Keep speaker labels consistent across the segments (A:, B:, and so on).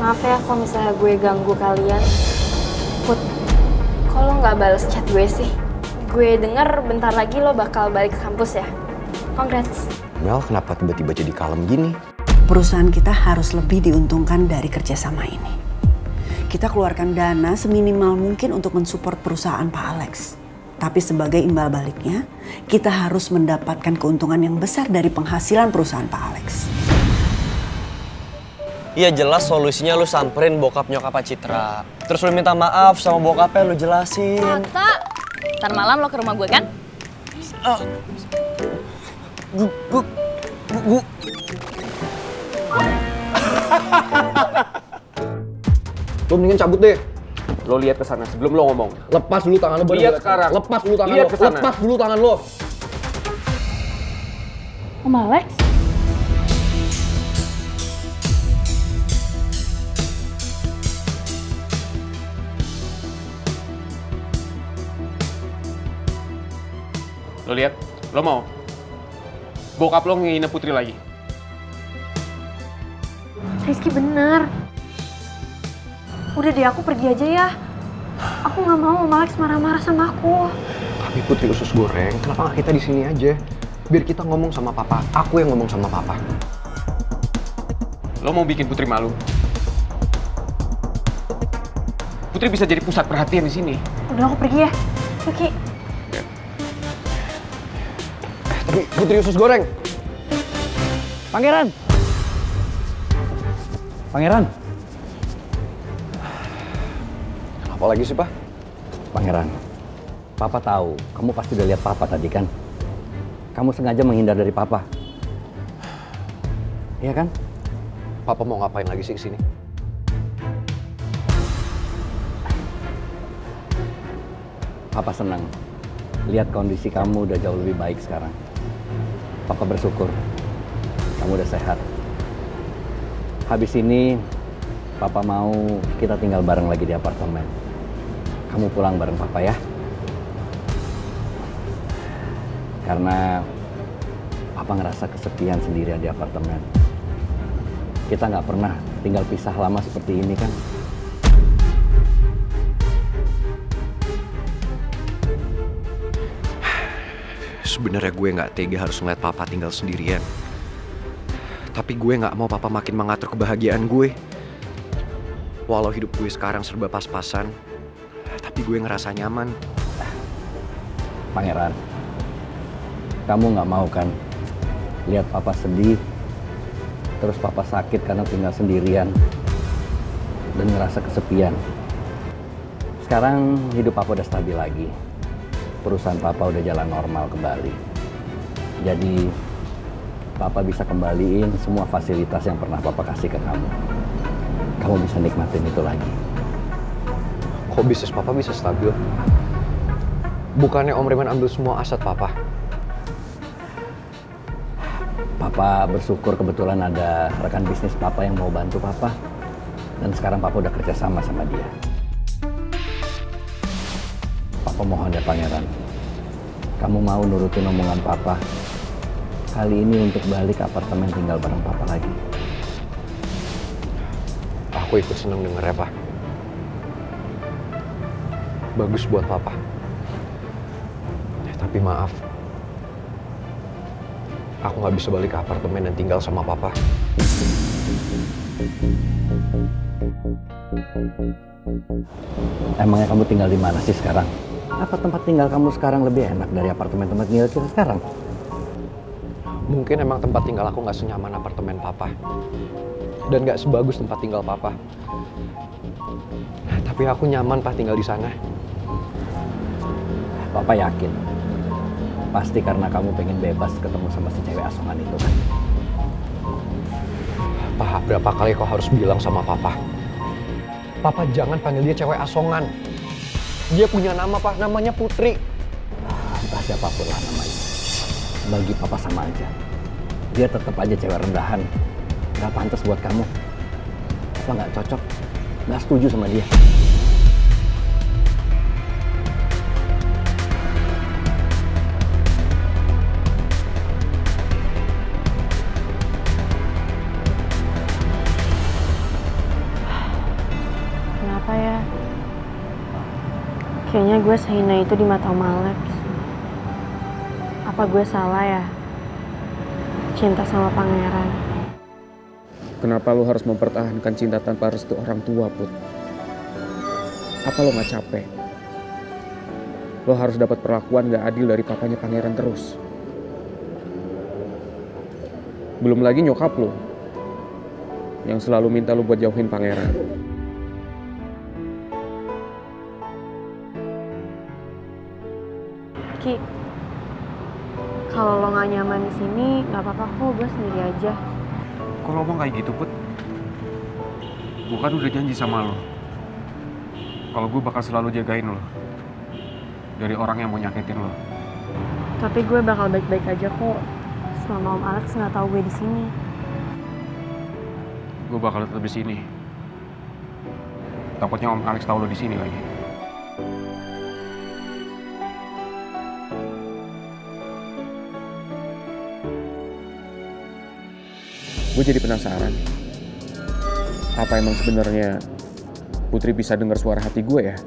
A: Maaf ya kalau misalnya gue ganggu kalian. Put, kok lo nggak bales chat gue sih? Gue denger bentar lagi lo bakal balik ke kampus ya. Congrats.
B: Mel, kenapa tiba-tiba jadi kalem gini?
C: Perusahaan kita harus lebih diuntungkan dari kerjasama ini. Kita keluarkan dana seminimal mungkin untuk mensupport perusahaan Pak Alex. Tapi sebagai imbal baliknya, kita harus mendapatkan keuntungan yang besar dari penghasilan perusahaan Pak Alex.
D: Iya jelas solusinya lu samperin bokap nyokap Citra. Terus lu minta maaf sama bokapnya, lu jelasin.
A: Kata, ntar malam lo ke rumah gue kan?
B: Lo mendingan cabut deh.
E: Lo lihat ke sana sebelum lo ngomong.
B: Lepas dulu tangan lo.
E: Lihat sekarang.
B: Lepas dulu tangan
E: Lihat
B: lo.
E: kesana.
B: Lepas dulu tangan lo.
A: Om Alex?
E: Lo lihat, lo mau? Bokap lo nginep Putri lagi.
F: Rizky bener. Udah deh, aku pergi aja ya. Aku nggak mau Om Alex marah-marah sama aku.
B: Tapi Putri usus goreng, kenapa nggak kita di sini aja? Biar kita ngomong sama papa. Aku yang ngomong sama papa.
E: Lo mau bikin Putri malu? Putri bisa jadi pusat perhatian di sini.
F: Udah, aku pergi ya. Rizky.
B: Tapi Putri usus goreng.
G: Pangeran! Pangeran!
B: Apa lagi sih, Pak?
G: Pangeran, Papa tahu kamu pasti udah lihat Papa tadi kan? Kamu sengaja menghindar dari Papa. Iya kan?
B: Papa mau ngapain lagi sih kesini?
G: Papa senang lihat kondisi kamu udah jauh lebih baik sekarang. Papa bersyukur kamu udah sehat. Habis ini Papa mau kita tinggal bareng lagi di apartemen. Kamu pulang bareng Papa ya. Karena Papa ngerasa kesepian sendirian di apartemen. Kita nggak pernah tinggal pisah lama seperti ini kan.
B: Sebenarnya gue nggak tega harus ngeliat papa tinggal sendirian. Tapi gue nggak mau papa makin mengatur kebahagiaan gue. Walau hidup gue sekarang serba pas-pasan, tapi gue ngerasa nyaman.
G: Pangeran, kamu nggak mau kan lihat Papa sedih, terus Papa sakit karena tinggal sendirian dan ngerasa kesepian. Sekarang hidup Papa udah stabil lagi. Perusahaan Papa udah jalan normal kembali. Jadi Papa bisa kembaliin semua fasilitas yang pernah Papa kasih ke kamu. Kamu bisa nikmatin itu lagi.
B: Kok bisnis papa bisa stabil? Bukannya Om Reman ambil semua aset papa?
G: Papa bersyukur kebetulan ada rekan bisnis Papa yang mau bantu Papa. Dan sekarang Papa udah kerja sama dia. Papa mohon ya Pangeran, kamu mau nurutin omongan Papa. Kali ini untuk balik ke apartemen tinggal bareng Papa lagi.
B: Aku ikut seneng denger ya, Pak. Bagus buat Papa. Tapi maaf, aku nggak bisa balik ke apartemen dan tinggal sama Papa.
G: Emangnya kamu tinggal di mana sih sekarang? Apa tempat tinggal kamu sekarang lebih enak dari apartemen tempat tinggal kita sekarang?
B: Mungkin emang tempat tinggal aku nggak senyaman apartemen Papa. Dan nggak sebagus tempat tinggal Papa. Tapi aku nyaman, Pak, tinggal di sana.
G: Papa yakin. Pasti karena kamu pengen bebas ketemu sama si cewek asongan itu kan?
B: Pak, berapa kali kau harus bilang sama Papa? Papa jangan panggil dia cewek asongan. Dia punya nama, Pak. Namanya Putri.
G: Entah siapapun lah namanya. Bagi Papa sama aja. Dia tetap aja cewek rendahan. Gak pantas buat kamu. Papa gak cocok. Gak setuju sama dia.
F: Kayaknya gue sehina itu di mata Om Alex. Apa gue salah ya? Cinta sama pangeran.
E: Kenapa lo harus mempertahankan cinta tanpa restu orang tua, Put? Apa lo gak capek? Lo harus dapat perlakuan gak adil dari papanya pangeran terus. Belum lagi nyokap lo yang selalu minta lo buat jauhin pangeran.
F: Ki, kalau lo gak nyaman di sini, nggak apa-apa kok, gue sendiri aja.
E: Kok lo ngomong kayak gitu, Put? Gue kan udah janji sama lo kalau gue bakal selalu jagain lo dari orang yang mau nyakitin lo.
F: Tapi gue bakal baik-baik aja kok, selama Om Alex nggak tahu gue di sini.
E: Gue bakal tetap di sini. Takutnya Om Alex tahu lo di sini lagi. Gue jadi penasaran, apa emang sebenarnya Putri bisa dengar suara hati gue ya?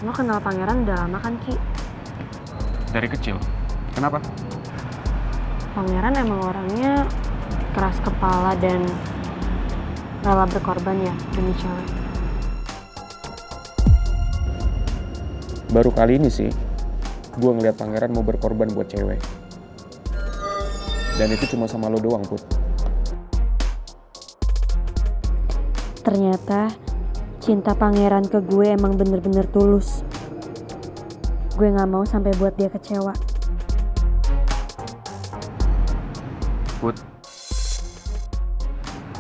F: Lo kenal pangeran udah lama kan, Ki?
E: Dari kecil. Kenapa?
F: Pangeran emang orangnya keras kepala dan rela berkorban ya demi cewek.
E: Baru kali ini sih gue ngeliat pangeran mau berkorban buat cewek. Dan itu cuma sama lo doang, Put.
F: Ternyata cinta pangeran ke gue emang bener-bener tulus. Gue gak mau sampai buat dia kecewa.
E: Put,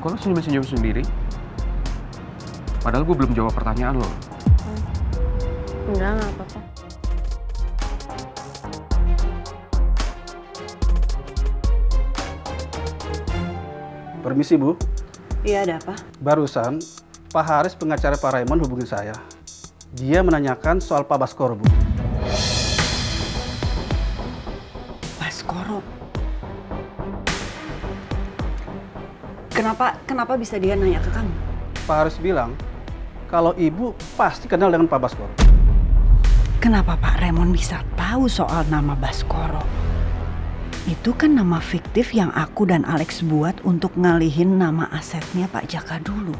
E: kok lo senyum-senyum sendiri? Padahal gue belum jawab pertanyaan lo.
F: Enggak apa-apa.
H: Permisi, Bu.
C: Iya, ada apa?
H: Barusan Pak Haris, pengacara Pak Raymond, hubungin saya. Dia menanyakan soal Pak Baskoro, Bu.
C: Baskoro? Kenapa bisa dia nanya ke kamu?
H: Pak Haris bilang kalau Ibu pasti kenal dengan Pak Baskoro.
C: Kenapa Pak Raymond bisa tahu soal nama Baskoro? Itu kan nama fiktif yang aku dan Alex buat untuk ngalihin nama asetnya Pak Jaka dulu.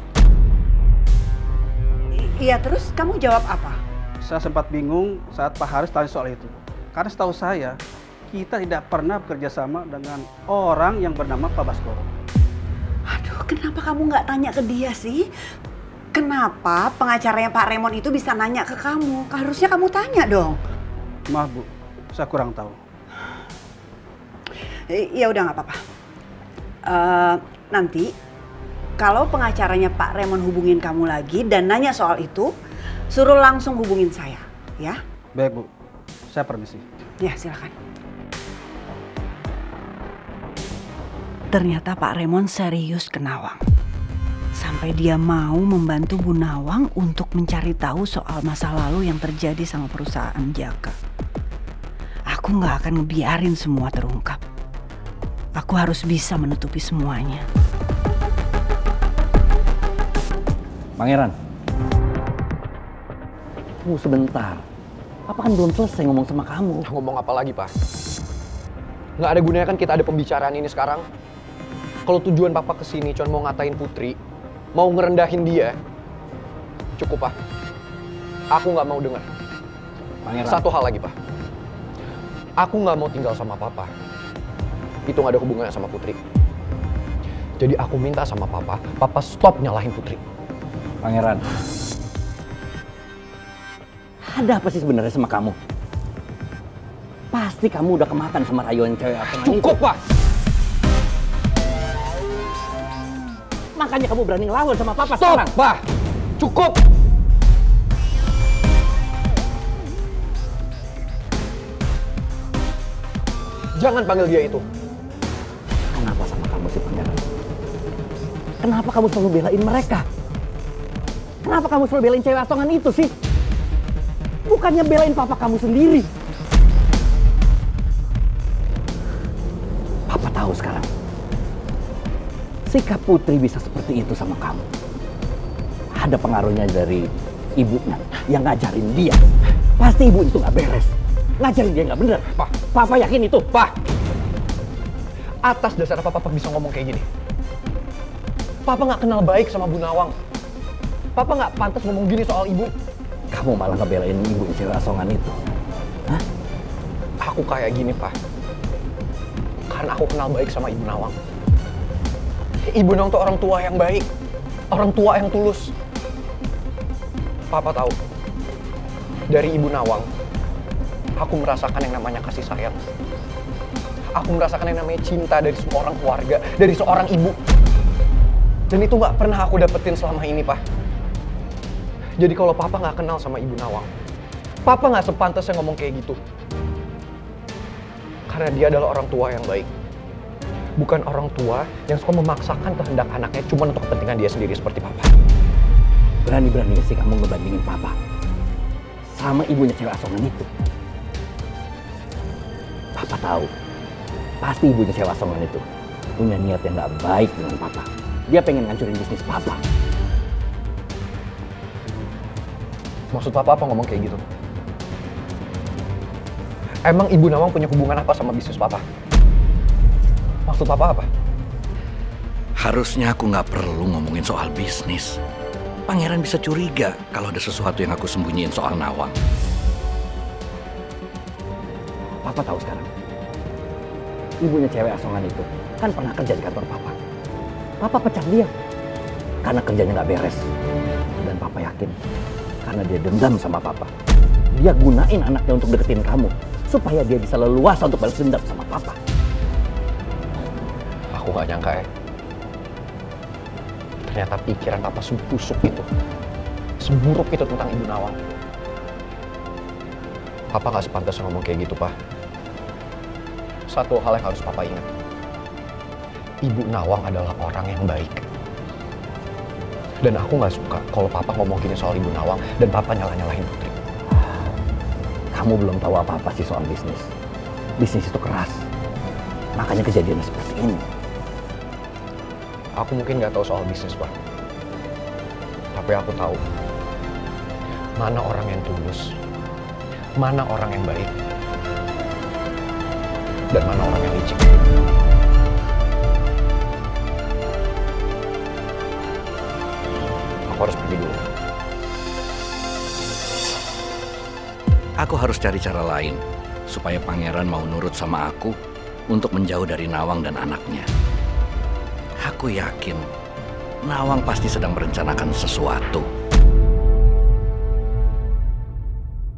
C: Iya, terus kamu jawab apa?
H: Saya sempat bingung saat Pak Haris tanya soal itu. Karena setahu saya, kita tidak pernah bekerja sama dengan orang yang bernama Pak Baskoro.
C: Aduh, kenapa kamu nggak tanya ke dia sih? Kenapa pengacaranya Pak Raymond itu bisa nanya ke kamu? Harusnya kamu tanya dong.
H: Maaf, Bu. Saya kurang tahu.
C: Ya udah, nggak apa-apa. Nanti kalau pengacaranya Pak Raymond hubungin kamu lagi dan nanya soal itu, suruh langsung hubungin saya, ya?
H: Baik, Bu. Saya permisi.
C: Ya, silakan. Ternyata Pak Raymond serius ke Nawang. Sampai dia mau membantu Bu Nawang untuk mencari tahu soal masa lalu yang terjadi sama perusahaan Jaka. Aku nggak akan ngebiarin semua terungkap. Aku harus bisa menutupi semuanya.
G: Pangeran, tunggu sebentar. Papa kan belum selesai ngomong sama kamu.
B: Ngomong apa lagi, Pak? Nggak ada gunanya kan kita ada pembicaraan ini sekarang. Kalau tujuan Papa kesini cuma mau ngatain Putri, mau ngerendahin dia, cukup, Pak. Aku nggak mau dengar.
G: Pangeran.
B: Satu hal lagi, Pak. Aku nggak mau tinggal sama Papa. Itu nggak ada hubungannya sama Putri. Jadi aku minta sama Papa stop nyalahin Putri.
G: Pangeran, ada apa sih sebenarnya sama kamu? Pasti kamu udah kemakan sama rayuan cewek asongan itu.
B: Cukup, Pak!
G: Makanya kamu berani ngelawan sama Papa
B: Stop,
G: sekarang.
B: Pak! Cukup! Jangan panggil dia itu.
G: Kenapa sama kamu sih, Pangeran? Kenapa kamu selalu belain mereka? Kenapa kamu selalu belain cewek asongan itu sih? Bukannya belain papa kamu sendiri. Papa tahu sekarang. Si sikap Putri bisa seperti itu sama kamu, ada pengaruhnya dari ibunya yang ngajarin dia. Pasti ibu itu nggak beres, ngajarin dia nggak bener.
B: Pak,
G: Papa yakin itu.
B: Pak, atas dasar apa Papa bisa ngomong kayak gini? Papa nggak kenal baik sama Bu Nawang. Papa nggak pantas ngomong gini soal ibu.
G: Kamu malah ngebelain ibu cewek asongan itu. Hah?
B: Aku kayak gini, Pak, karena aku kenal baik sama Ibu Nawang. Ibu Nawang tuh orang tua yang baik, orang tua yang tulus. Papa tahu, dari Ibu Nawang, aku merasakan yang namanya kasih sayang. Aku merasakan yang namanya cinta dari seorang keluarga, dari seorang ibu. Dan itu nggak pernah aku dapetin selama ini, Pak. Jadi kalau Papa nggak kenal sama Ibu Nawang, Papa nggak sepantasnya ngomong kayak gitu. Karena dia adalah orang tua yang baik. Bukan orang tua yang suka memaksakan kehendak anaknya cuma untuk kepentingan dia sendiri seperti Papa.
G: Berani-beraninya sih kamu ngebandingin Papa sama ibunya cewek asongan itu. Papa tahu, pasti ibunya cewek asongan itu punya niat yang nggak baik dengan Papa. Dia pengen ngancurin bisnis Papa.
B: Maksud Papa apa ngomong kayak gitu? Emang Ibu Nawang punya hubungan apa sama bisnis Papa? Maksud Papa apa?
G: Harusnya aku nggak perlu ngomongin soal bisnis. Pangeran bisa curiga kalau ada sesuatu yang aku sembunyiin soal Nawang. Papa tahu sekarang, ibunya cewek asongan itu kan pernah kerja di kantor Papa. Papa pecat dia karena kerjanya nggak beres. Dan Papa yakin karena dia dendam sama Papa, dia gunain anaknya untuk deketin kamu supaya dia bisa leluasa untuk balas dendam sama Papa.
B: Aku gak nyangka ya. Ternyata pikiran Papa sebusuk itu, seburuk itu tentang Ibu Nawang. Papa gak sepantasnya ngomong kayak gitu, Pak. Satu hal yang harus Papa ingat. Ibu Nawang adalah orang yang baik. Dan aku gak suka kalau Papa ngomong gini soal Ibu Nawang dan Papa nyalah-nyalahin Putri.
G: Kamu belum tahu apa-apa sih soal bisnis. Bisnis itu keras. Makanya kejadiannya seperti ini.
B: Aku mungkin nggak tahu soal bisnis, Pak. Tapi aku tahu mana orang yang tulus, mana orang yang baik, dan mana orang yang licik. Aku harus pergi dulu.
G: Aku harus cari cara lain supaya Pangeran mau nurut sama aku untuk menjauh dari Nawang dan anaknya. Aku yakin Nawang pasti sedang merencanakan sesuatu.